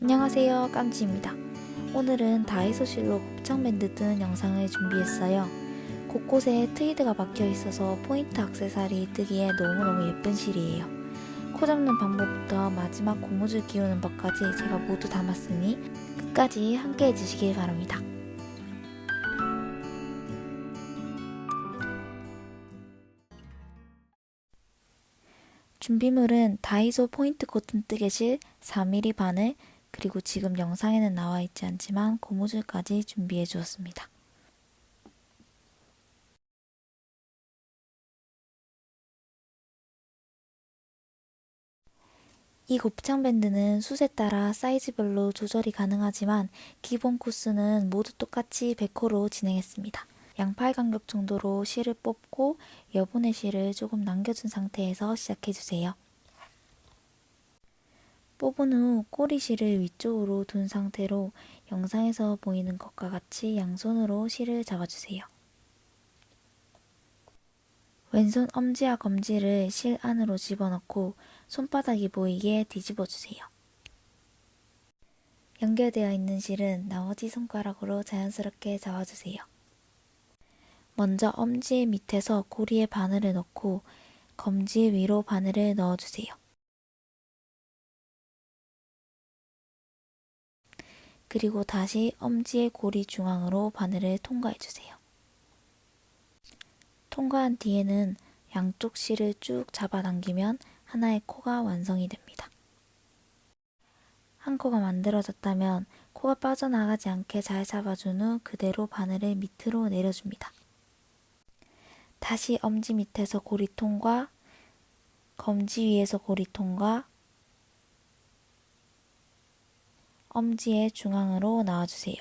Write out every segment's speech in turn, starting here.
안녕하세요, 깜지입니다. 오늘은 다이소 실로 곱창밴드 뜨는 영상을 준비했어요. 곳곳에 트위드가 박혀 있어서 포인트 액세서리 뜨기에 너무너무 예쁜 실이에요. 코 잡는 방법부터 마지막 고무줄 끼우는 법까지 제가 모두 담았으니 끝까지 함께 해주시길 바랍니다. 준비물은 다이소 포인트 코튼 뜨개실 4mm 바늘, 그리고 지금 영상에는 나와 있지 않지만 고무줄까지 준비해 주었습니다. 이 곱창 밴드는 숱에 따라 사이즈별로 조절이 가능하지만 기본 코스는 모두 똑같이 100호로 진행했습니다. 양팔 간격 정도로 실을 뽑고 여분의 실을 조금 남겨준 상태에서 시작해주세요. 뽑은 후 꼬리실을 위쪽으로 둔 상태로 영상에서 보이는 것과 같이 양손으로 실을 잡아주세요. 왼손 엄지와 검지를 실 안으로 집어넣고 손바닥이 보이게 뒤집어주세요. 연결되어 있는 실은 나머지 손가락으로 자연스럽게 잡아주세요. 먼저 엄지의 밑에서 고리에 바늘을 넣고 검지 위로 바늘을 넣어주세요. 그리고 다시 엄지의 고리 중앙으로 바늘을 통과해주세요. 통과한 뒤에는 양쪽 실을 쭉 잡아당기면 하나의 코가 완성이 됩니다. 한 코가 만들어졌다면 코가 빠져나가지 않게 잘 잡아준 후 그대로 바늘을 밑으로 내려줍니다. 다시 엄지 밑에서 고리 통과, 검지 위에서 고리 통과, 엄지의 중앙으로 나와주세요.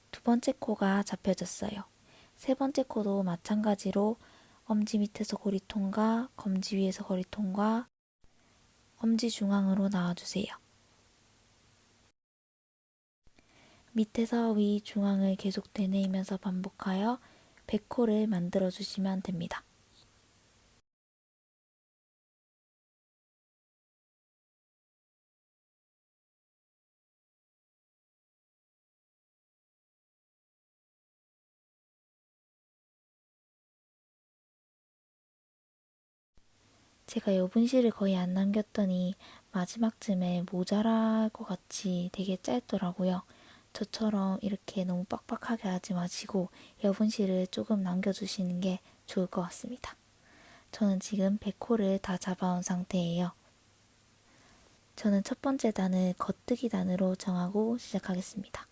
두 번째 코가 잡혀졌어요. 세 번째 코도 마찬가지로 엄지 밑에서 고리 통과, 검지 위에서 고리 통과, 엄지 중앙으로 나와주세요. 밑에서 위 중앙을 계속 되뇌이면서 반복하여 100코를 만들어주시면 됩니다. 제가 여분실을 거의 안 남겼더니 마지막쯤에 모자랄 것 같이 되게 짧더라고요. 저처럼 이렇게 너무 빡빡하게 하지 마시고 여분실을 조금 남겨주시는 게 좋을 것 같습니다. 저는 지금 100호를 다 잡아온 상태예요. 저는 첫 번째 단을 겉뜨기 단으로 정하고 시작하겠습니다.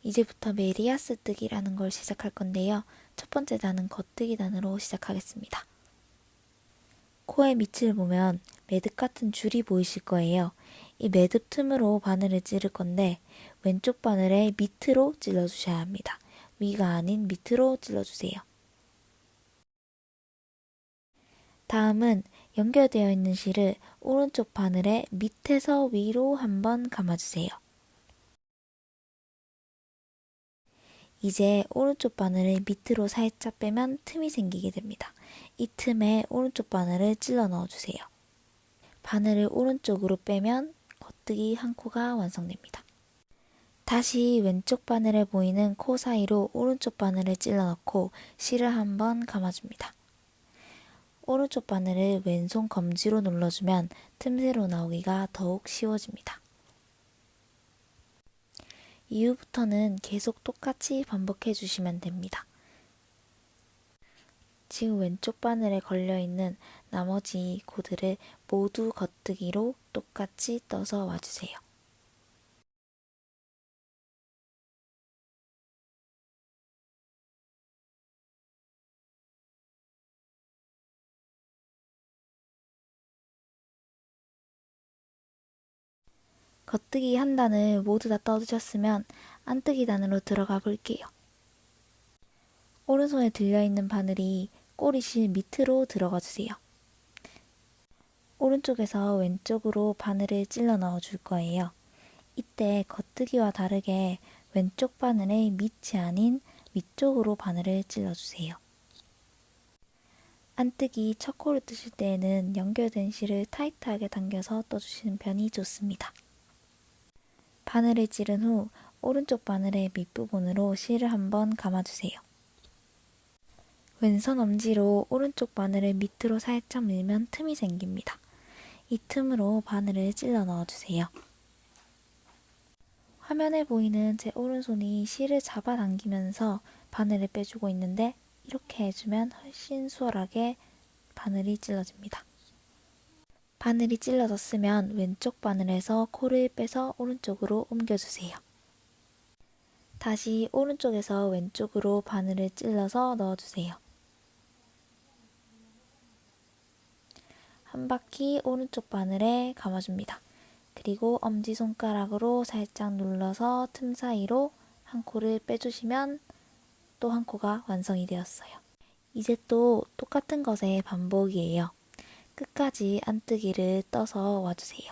이제부터 메리아스 뜨기라는 걸 시작할 건데요. 첫 번째 단은 겉뜨기 단으로 시작하겠습니다. 코의 밑을 보면 매듭 같은 줄이 보이실 거예요. 이 매듭 틈으로 바늘을 찌를 건데 왼쪽 바늘의 밑으로 찔러주셔야 합니다. 위가 아닌 밑으로 찔러주세요. 다음은 연결되어 있는 실을 오른쪽 바늘의 밑에서 위로 한번 감아주세요. 이제 오른쪽 바늘을 밑으로 살짝 빼면 틈이 생기게 됩니다. 이 틈에 오른쪽 바늘을 찔러 넣어주세요. 바늘을 오른쪽으로 빼면 겉뜨기 한 코가 완성됩니다. 다시 왼쪽 바늘에 보이는 코 사이로 오른쪽 바늘을 찔러 넣고 실을 한번 감아줍니다. 오른쪽 바늘을 왼손 검지로 눌러주면 틈새로 나오기가 더욱 쉬워집니다. 이후부터는 계속 똑같이 반복해 주시면 됩니다. 지금 왼쪽 바늘에 걸려있는 나머지 코들을 모두 겉뜨기로 똑같이 떠서 와주세요. 겉뜨기 한 단을 모두 다 떠주셨으면 안뜨기 단으로 들어가 볼게요. 오른손에 들려있는 바늘이 꼬리실 밑으로 들어가 주세요. 오른쪽에서 왼쪽으로 바늘을 찔러 넣어 줄 거예요. 이때 겉뜨기와 다르게 왼쪽 바늘의 밑이 아닌 위쪽으로 바늘을 찔러 주세요. 안뜨기 첫 코를 뜨실 때에는 연결된 실을 타이트하게 당겨서 떠주시는 편이 좋습니다. 바늘을 찌른 후 오른쪽 바늘의 밑부분으로 실을 한번 감아주세요. 왼손 엄지로 오른쪽 바늘을 밑으로 살짝 밀면 틈이 생깁니다. 이 틈으로 바늘을 찔러 넣어주세요. 화면에 보이는 제 오른손이 실을 잡아당기면서 바늘을 빼주고 있는데 이렇게 해주면 훨씬 수월하게 바늘이 찔러집니다. 바늘이 찔러졌으면 왼쪽 바늘에서 코를 빼서 오른쪽으로 옮겨주세요. 다시 오른쪽에서 왼쪽으로 바늘을 찔러서 넣어주세요. 한 바퀴 오른쪽 바늘에 감아줍니다. 그리고 엄지손가락으로 살짝 눌러서 틈 사이로 한 코를 빼주시면 또 한 코가 완성이 되었어요. 이제 또 똑같은 것의 반복이에요. 끝까지 안뜨기를 떠서 와주세요.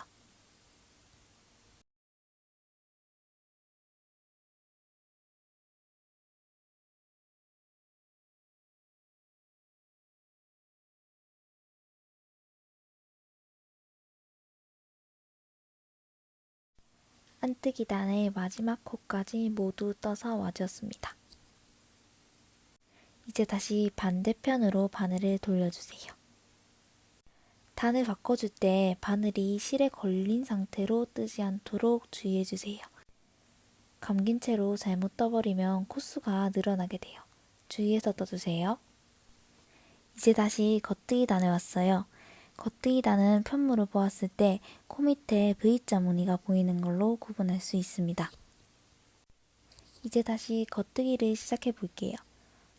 안뜨기 단의 마지막 코까지 모두 떠서 와주었습니다. 이제 다시 반대편으로 바늘을 돌려주세요. 단을 바꿔줄 때 바늘이 실에 걸린 상태로 뜨지 않도록 주의해주세요. 감긴 채로 잘못 떠버리면 코수가 늘어나게 돼요. 주의해서 떠주세요. 이제 다시 겉뜨기 단에 왔어요. 겉뜨기 단은 편물을 보았을 때 코 밑에 V자 무늬가 보이는 걸로 구분할 수 있습니다. 이제 다시 겉뜨기를 시작해 볼게요.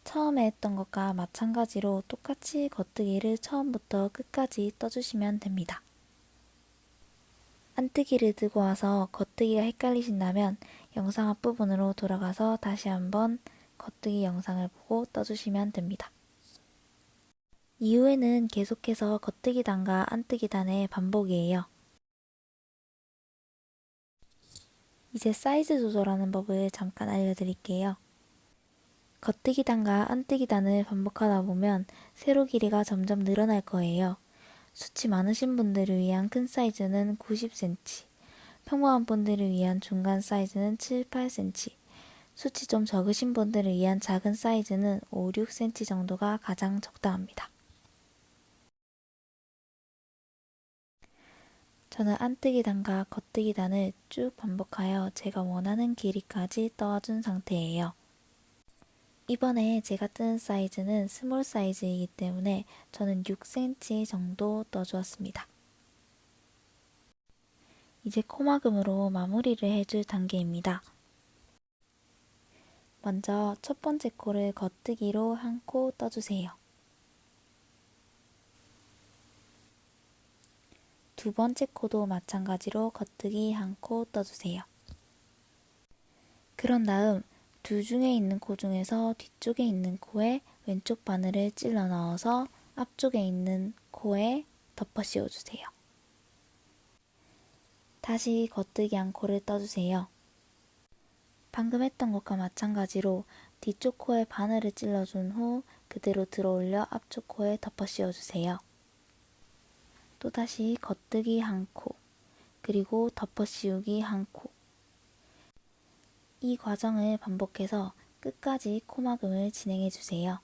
처음에 했던 것과 마찬가지로 똑같이 겉뜨기를 처음부터 끝까지 떠주시면 됩니다. 안뜨기를 들고 와서 겉뜨기가 헷갈리신다면 영상 앞부분으로 돌아가서 다시 한번 겉뜨기 영상을 보고 떠주시면 됩니다. 이후에는 계속해서 겉뜨기 단과 안뜨기 단의 반복이에요. 이제 사이즈 조절하는 법을 잠깐 알려드릴게요. 겉뜨기 단과 안뜨기 단을 반복하다 보면 세로 길이가 점점 늘어날 거예요. 수치 많으신 분들을 위한 큰 사이즈는 90cm, 평범한 분들을 위한 중간 사이즈는 7, 8cm, 수치 좀 적으신 분들을 위한 작은 사이즈는 5, 6cm 정도가 가장 적당합니다. 저는 안뜨기 단과 겉뜨기 단을 쭉 반복하여 제가 원하는 길이까지 떠준 상태예요. 이번에 제가 뜬 사이즈는 스몰 사이즈이기 때문에 저는 6cm 정도 떠주었습니다. 이제 코막음으로 마무리를 해줄 단계입니다. 먼저 첫 번째 코를 겉뜨기로 한 코 떠주세요. 두 번째 코도 마찬가지로 겉뜨기 한 코 떠주세요. 그런 다음 둘 중에 있는 코 중에서 뒤쪽에 있는 코에 왼쪽 바늘을 찔러 넣어서 앞쪽에 있는 코에 덮어 씌워주세요. 다시 겉뜨기 한 코를 떠주세요. 방금 했던 것과 마찬가지로 뒤쪽 코에 바늘을 찔러준 후 그대로 들어올려 앞쪽 코에 덮어 씌워주세요. 또다시 겉뜨기 한 코, 그리고 덮어 씌우기 한 코. 이 과정을 반복해서 끝까지 코막음을 진행해 주세요.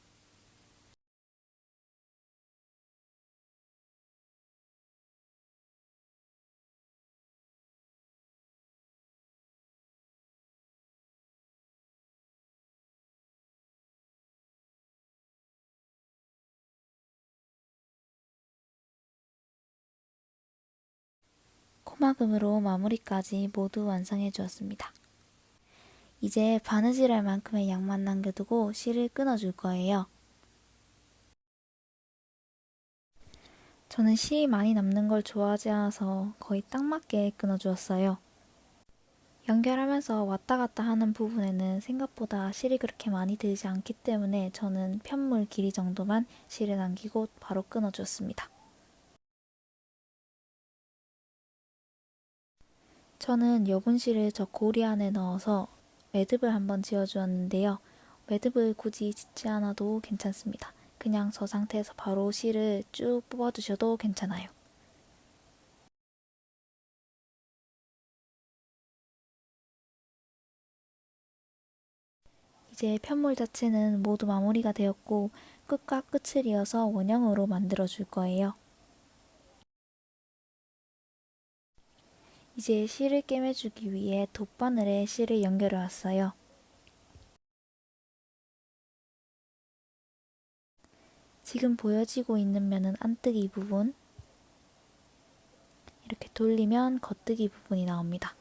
코막음으로 마무리까지 모두 완성해 주었습니다. 이제 바느질할 만큼의 양만 남겨두고 실을 끊어줄 거예요. 저는 실이 많이 남는 걸 좋아하지 않아서 거의 딱 맞게 끊어주었어요. 연결하면서 왔다 갔다 하는 부분에는 생각보다 실이 그렇게 많이 들지 않기 때문에 저는 편물 길이 정도만 실을 남기고 바로 끊어주었습니다. 저는 여분 실을 저 고리 안에 넣어서 매듭을 한번 지어주었는데요. 매듭을 굳이 짓지 않아도 괜찮습니다. 그냥 저 상태에서 바로 실을 쭉 뽑아주셔도 괜찮아요. 이제 편물 자체는 모두 마무리가 되었고 끝과 끝을 이어서 원형으로 만들어 줄 거예요. 이제 실을 꿰매주기 위해 돗바늘에 실을 연결해 왔어요. 지금 보여지고 있는 면은 안뜨기 부분, 이렇게 돌리면 겉뜨기 부분이 나옵니다.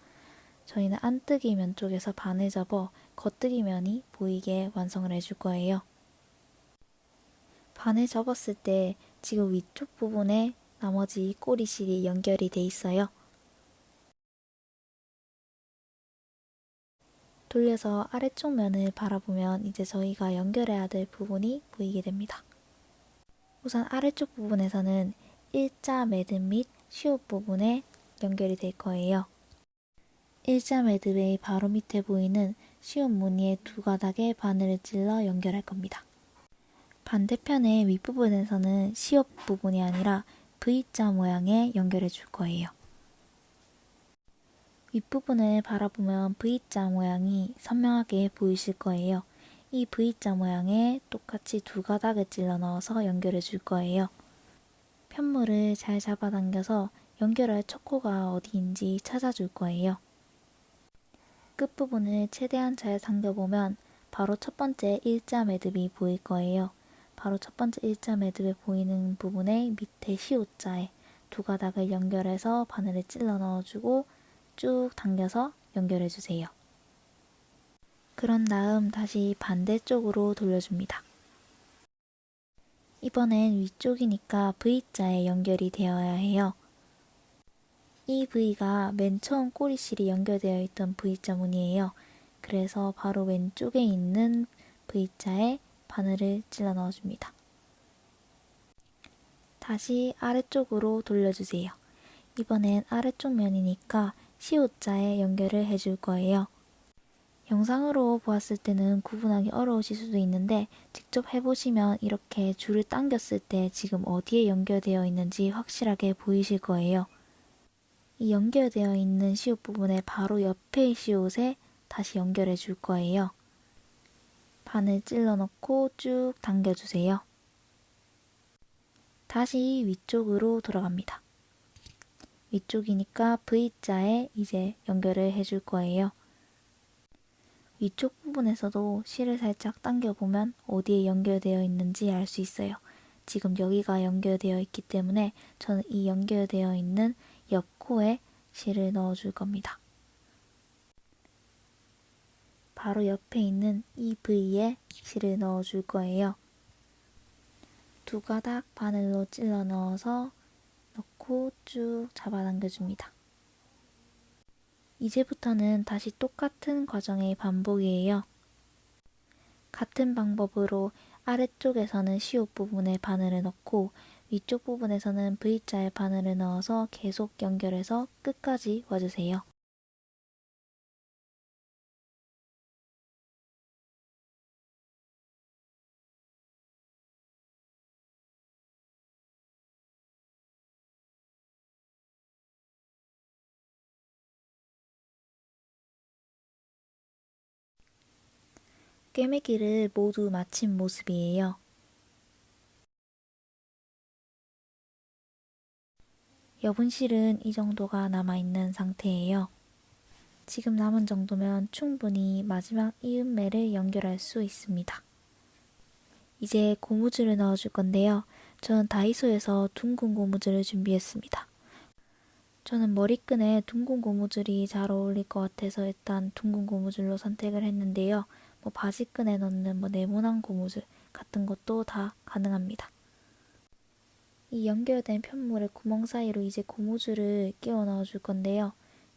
저희는 안뜨기 면 쪽에서 반을 접어 겉뜨기 면이 보이게 완성을 해줄 거예요. 반을 접었을 때 지금 위쪽 부분에 나머지 꼬리실이 연결이 돼 있어요. 돌려서 아래쪽 면을 바라보면 이제 저희가 연결해야 될 부분이 보이게 됩니다. 우선 아래쪽 부분에서는 일자 매듭 및 시옷 부분에 연결이 될 거예요. 일자 매듭의 바로 밑에 보이는 시옷 무늬의 두 가닥에 바늘을 찔러 연결할 겁니다. 반대편의 윗부분에서는 시옷 부분이 아니라 V자 모양에 연결해 줄 거예요. 윗부분을 바라보면 V자 모양이 선명하게 보이실 거예요. 이 V자 모양에 똑같이 두 가닥을 찔러 넣어서 연결해 줄 거예요. 편물을 잘 잡아당겨서 연결할 척코가 어디인지 찾아줄 거예요. 끝부분을 최대한 잘 당겨보면 바로 첫 번째 일자 매듭이 보일 거예요. 바로 첫 번째 일자 매듭에 보이는 부분의 밑에 시옷자에 두 가닥을 연결해서 바늘을 찔러 넣어주고 쭉 당겨서 연결해주세요. 그런 다음 다시 반대쪽으로 돌려줍니다. 이번엔 위쪽이니까 V자에 연결이 되어야 해요. 이 V가 맨 처음 꼬리실이 연결되어 있던 V자 무늬예요. 그래서 바로 왼쪽에 있는 V자에 바늘을 찔러 넣어줍니다. 다시 아래쪽으로 돌려주세요. 이번엔 아래쪽 면이니까 시옷자에 연결을 해줄 거예요. 영상으로 보았을 때는 구분하기 어려우실 수도 있는데 직접 해보시면 이렇게 줄을 당겼을 때 지금 어디에 연결되어 있는지 확실하게 보이실 거예요. 이 연결되어 있는 시옷 부분의 바로 옆의 시옷에 다시 연결해 줄 거예요. 바늘 찔러 넣고 쭉 당겨주세요. 다시 위쪽으로 돌아갑니다. 위쪽이니까 V자에 이제 연결을 해줄 거예요. 위쪽 부분에서도 실을 살짝 당겨보면 어디에 연결되어 있는지 알 수 있어요. 지금 여기가 연결되어 있기 때문에 저는 이 연결되어 있는 옆 코에 실을 넣어줄 겁니다. 바로 옆에 있는 이 부위에 실을 넣어줄 거예요. 두 가닥 바늘로 찔러 넣어서 넣고 쭉 잡아당겨줍니다. 이제부터는 다시 똑같은 과정의 반복이에요. 같은 방법으로 아래쪽에서는 시옷 부분에 바늘을 넣고 위쪽 부분에서는 V자에 바늘을 넣어서 계속 연결해서 끝까지 와주세요. 꿰매기를 모두 마친 모습이에요. 여분 실은 이 정도가 남아있는 상태예요. 지금 남은 정도면 충분히 마지막 이음매를 연결할 수 있습니다. 이제 고무줄을 넣어줄 건데요. 저는 다이소에서 둥근 고무줄을 준비했습니다. 저는 머리끈에 둥근 고무줄이 잘 어울릴 것 같아서 일단 둥근 고무줄로 선택을 했는데요. 바지끈에 넣는 네모난 고무줄 같은 것도 다 가능합니다. 이 연결된 편물의 구멍 사이로 이제 고무줄을 끼워 넣어줄 건데요.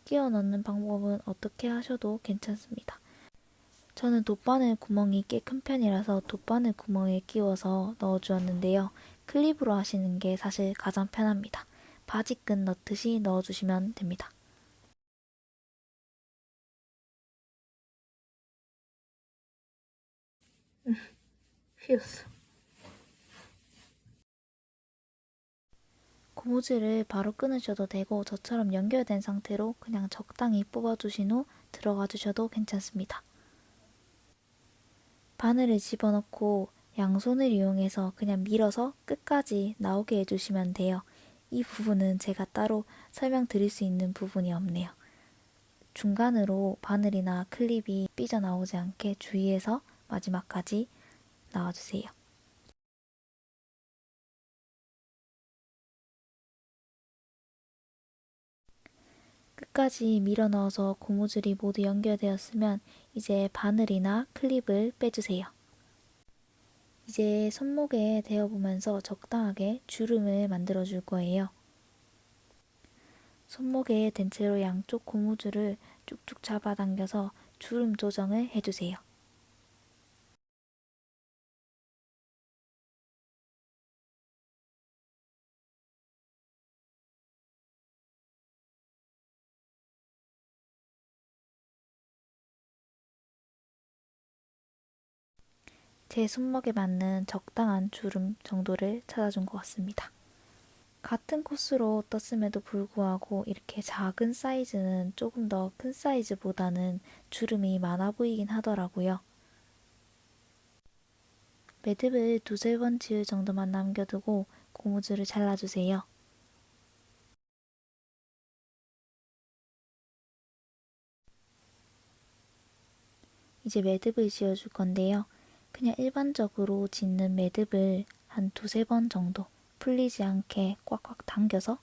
끼워 넣는 방법은 어떻게 하셔도 괜찮습니다. 저는 돗바늘 구멍이 꽤 큰 편이라서 돗바늘 구멍에 끼워서 넣어주었는데요. 클립으로 하시는 게 사실 가장 편합니다. 바지끈 넣듯이 넣어주시면 됩니다. 휘었어. 고무줄을 바로 끊으셔도 되고 저처럼 연결된 상태로 그냥 적당히 뽑아주신 후 들어가 주셔도 괜찮습니다. 바늘을 집어넣고 양손을 이용해서 그냥 밀어서 끝까지 나오게 해주시면 돼요. 이 부분은 제가 따로 설명드릴 수 있는 부분이 없네요. 중간으로 바늘이나 클립이 삐져나오지 않게 주의해서 마지막까지 나와주세요. 끝까지 밀어 넣어서 고무줄이 모두 연결되었으면 이제 바늘이나 클립을 빼주세요. 이제 손목에 대어보면서 적당하게 주름을 만들어 줄 거예요. 손목에 댄 채로 양쪽 고무줄을 쭉쭉 잡아당겨서 주름 조정을 해주세요. 제 손목에 맞는 적당한 주름 정도를 찾아준 것 같습니다. 같은 코스로 떴음에도 불구하고 이렇게 작은 사이즈는 조금 더 큰 사이즈보다는 주름이 많아 보이긴 하더라고요. 매듭을 두세 번 지을 정도만 남겨두고 고무줄을 잘라주세요. 이제 매듭을 지어줄 건데요. 그냥 일반적으로 짓는 매듭을 한 두세 번 정도 풀리지 않게 꽉꽉 당겨서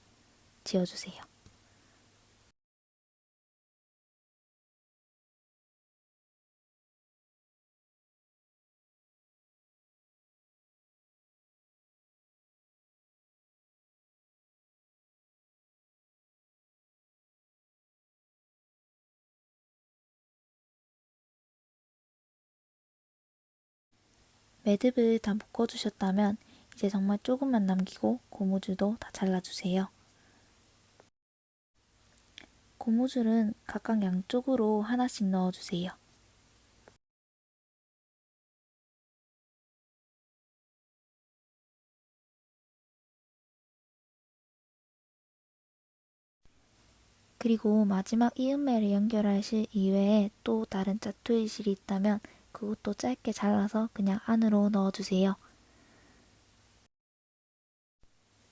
지어주세요. 매듭을 다 묶어주셨다면 이제 정말 조금만 남기고 고무줄도 다 잘라주세요. 고무줄은 각각 양쪽으로 하나씩 넣어주세요. 그리고 마지막 이음매를 연결할 실 이외에 또 다른 짜투리 실이 있다면 그것도 짧게 잘라서 그냥 안으로 넣어주세요.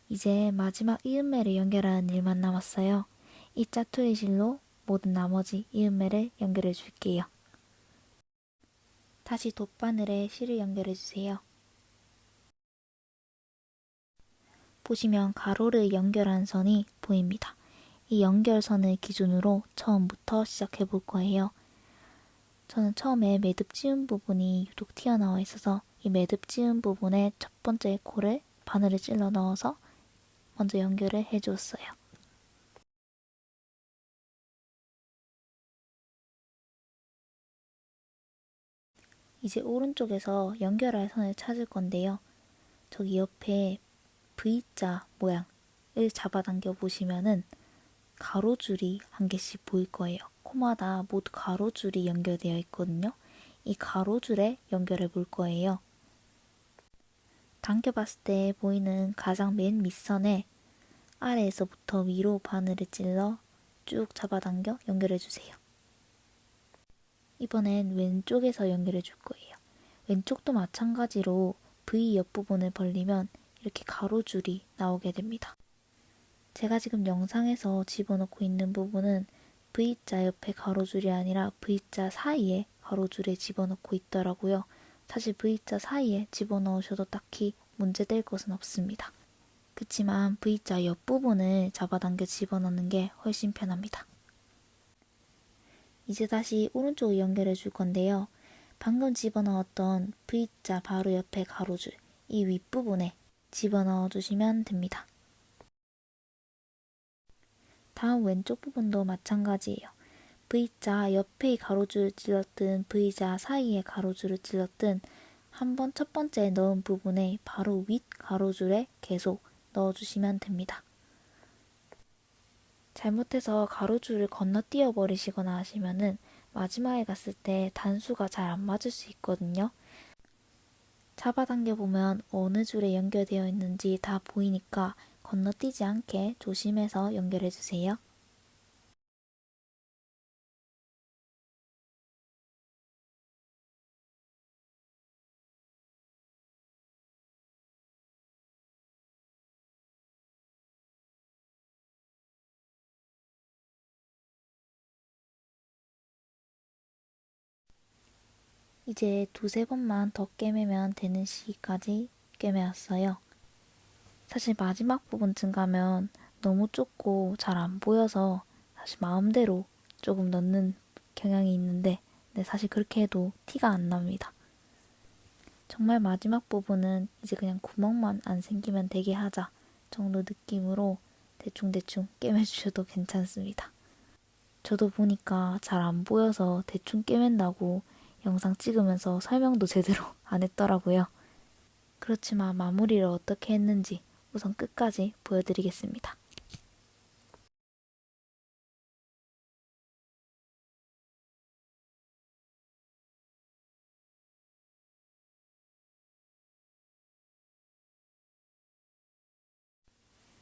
이제 마지막 이음매를 연결하는 일만 남았어요. 이 짜투리 실로 모든 나머지 이음매를 연결해 줄게요. 다시 돗바늘에 실을 연결해 주세요. 보시면 가로를 연결한 선이 보입니다. 이 연결선을 기준으로 처음부터 시작해 볼 거예요. 저는 처음에 매듭 지은 부분이 유독 튀어나와 있어서 이 매듭 지은 부분에 첫 번째 코를 바늘을 찔러 넣어서 먼저 연결을 해주었어요. 이제 오른쪽에서 연결할 선을 찾을 건데요. 저기 옆에 V자 모양을 잡아당겨 보시면은 가로줄이 한 개씩 보일 거예요. 코마다 모두 가로줄이 연결되어 있거든요. 이 가로줄에 연결해 볼 거예요. 당겨봤을 때 보이는 가장 맨 밑선에 아래에서부터 위로 바늘을 찔러 쭉 잡아당겨 연결해주세요. 이번엔 왼쪽에서 연결해 줄 거예요. 왼쪽도 마찬가지로 V 옆부분을 벌리면 이렇게 가로줄이 나오게 됩니다. 제가 지금 영상에서 집어넣고 있는 부분은 V자 옆에 가로줄이 아니라 V자 사이에 가로줄에 집어넣고 있더라고요. 사실 V자 사이에 집어넣으셔도 딱히 문제될 것은 없습니다. 그치만 V자 옆부분을 잡아당겨 집어넣는 게 훨씬 편합니다. 이제 다시 오른쪽을 연결해 줄 건데요. 방금 집어넣었던 V자 바로 옆에 가로줄, 이 윗부분에 집어넣어 주시면 됩니다. 다음 왼쪽 부분도 마찬가지예요. V자 옆에 가로줄을 찔렀든 V자 사이에 가로줄을 찔렀든 한번 첫 번째 넣은 부분에 바로 윗 가로줄에 계속 넣어주시면 됩니다. 잘못해서 가로줄을 건너뛰어 버리시거나 하시면은 마지막에 갔을 때 단수가 잘 안 맞을 수 있거든요. 잡아당겨 보면 어느 줄에 연결되어 있는지 다 보이니까 건너뛰지 않게 조심해서 연결해주세요. 이제 두세 번만 더 꿰매면 되는 시기까지 꿰매왔어요. 사실 마지막 부분쯤 가면 너무 좁고 잘 안 보여서 사실 마음대로 조금 넣는 경향이 있는데 사실 그렇게 해도 티가 안 납니다. 정말 마지막 부분은 이제 그냥 구멍만 안 생기면 되게 하자 정도 느낌으로 대충대충 꿰매주셔도 괜찮습니다. 저도 보니까 잘 안 보여서 대충 꿰맨다고 영상 찍으면서 설명도 제대로 안 했더라고요. 그렇지만 마무리를 어떻게 했는지 우선 끝까지 보여드리겠습니다.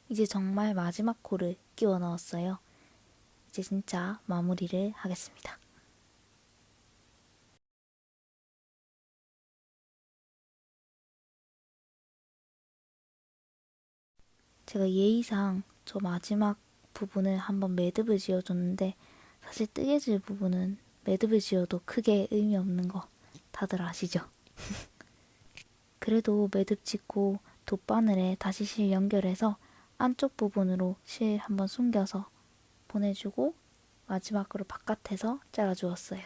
이제 정말 마지막 코를 끼워 넣었어요. 이제 진짜 마무리를 하겠습니다. 제가 예의상 저 마지막 부분을 한번 매듭을 지어줬는데 사실 뜨개질 부분은 매듭을 지어도 크게 의미 없는 거 다들 아시죠? 그래도 매듭 짓고 돗바늘에 다시 실 연결해서 안쪽 부분으로 실 한번 숨겨서 보내주고 마지막으로 바깥에서 잘라주었어요.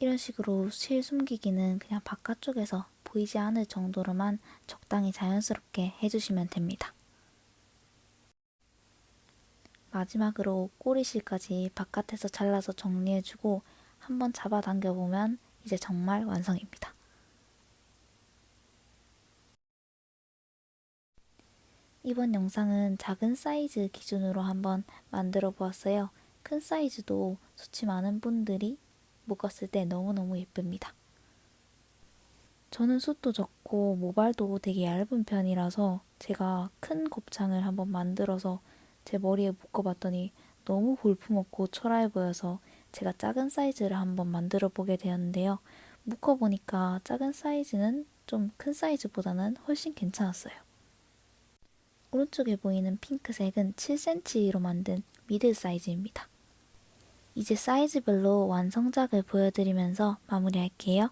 이런 식으로 실 숨기기는 그냥 바깥쪽에서 보이지 않을 정도로만 적당히 자연스럽게 해주시면 됩니다. 마지막으로 꼬리실까지 바깥에서 잘라서 정리해주고 한번 잡아당겨보면 이제 정말 완성입니다. 이번 영상은 작은 사이즈 기준으로 한번 만들어 보았어요. 큰 사이즈도 수치 많은 분들이 묶었을 때 너무너무 예쁩니다. 저는 숱도 적고 모발도 되게 얇은 편이라서 제가 큰 곱창을 한번 만들어서 제 머리에 묶어봤더니 너무 볼품없고 초라해 보여서 제가 작은 사이즈를 한번 만들어 보게 되었는데요. 묶어보니까 작은 사이즈는 좀 큰 사이즈보다는 훨씬 괜찮았어요. 오른쪽에 보이는 핑크색은 7cm로 만든 미들 사이즈입니다. 이제 사이즈별로 완성작을 보여드리면서 마무리할게요.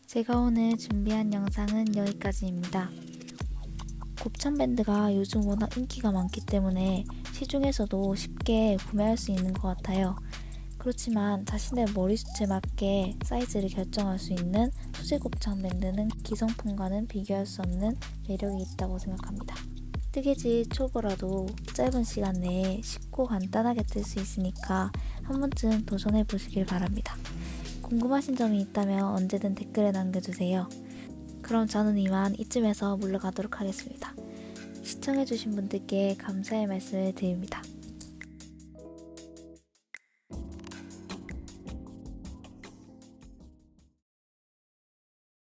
제가 오늘 준비한 영상은 여기까지입니다. 곱창 밴드가 요즘 워낙 인기가 많기 때문에 시중에서도 쉽게 구매할 수 있는 것 같아요. 그렇지만 자신의 머리숱에 맞게 사이즈를 결정할 수 있는 소재 곱창 밴드는 기성품과는 비교할 수 없는 매력이 있다고 생각합니다. 뜨개질 초보라도 짧은 시간 내에 쉽고 간단하게 뜰 수 있으니까 한 번쯤 도전해 보시길 바랍니다. 궁금하신 점이 있다면 언제든 댓글에 남겨주세요. 그럼 저는 이만 이쯤에서 물러가도록 하겠습니다. 시청해주신 분들께 감사의 말씀을 드립니다.